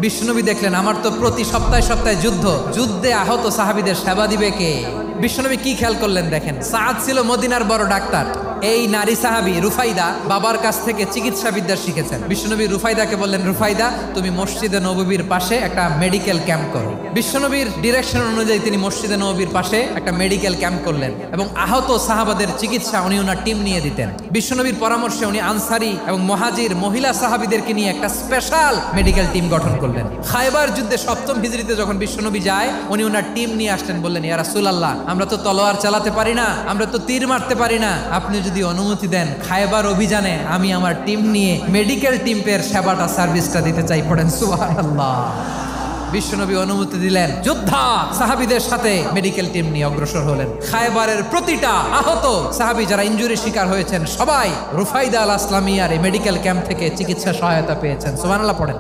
বিশ্বনবী দেখলেন আমার তো প্রতি সপ্তাহে সপ্তাহে যুদ্ধে আহত সাহাবীদের সেবা দিবে কে? বিশ্বনবী কি খেয়াল করলেন দেখেন, সাআদ ছিল মদিনার বড় ডাক্তার। এই নারী সাহাবী রুফাইদা বাবার কাছ থেকে চিকিৎসা বিদ্যা শিখেছেন। বিশ্বনবী রুফাইদাকে বললেন, রুফাইদা তুমি মসজিদে নববীর পাশে একটা মেডিকেল ক্যাম্প করো। বিশ্বনবীর ডিরেকশন অনুযায়ী তিনি মসজিদে নববীর পাশে একটা মেডিকেল ক্যাম্প করলেন এবং আহত সাহাবাদের চিকিৎসা উনি ওনার টিম নিয়ে দিতেন। বিশ্বনবীর পরামর্শে উনি আনসারি এবং মুহাজির মহিলা সাহাবীদেরকে নিয়ে একটা স্পেশাল মেডিকেল টিম গঠন করলেন। খায়বার যুদ্ধে 7ম হিজরিতে যখন বিশ্বনবী যায়, উনি ওনার টিম নিয়ে আসলেন, বললেন, ইয়া রাসূলুল্লাহ আমরা তো তলোয়ার চালাতে পারি না, আমরা তো তীর মারতে পারি না, আপনি যদি অনুমতি দেন খায়বার অভিযানে আমি আমার টিম নিয়ে মেডিকেল টিমের সেবাটা সার্ভিসটা দিতে চাই। পড়েন সুবহানাল্লাহ। বিশ্বনবী অনুমতি দিলেন, যোদ্ধা সাহাবীদের সাথে মেডিকেল টিম নিয়ে অগ্রসর হলেন। খায়বারের প্রতিটা আহত সাহাবী যারা ইনজুরি শিকার হয়েছেন সবাই রুফাইদা আল আসলামিয়ার এই মেডিকেল ক্যাম্প থেকে চিকিৎসা সহায়তা পেয়েছেন। সুবহানাল্লাহ পড়েন।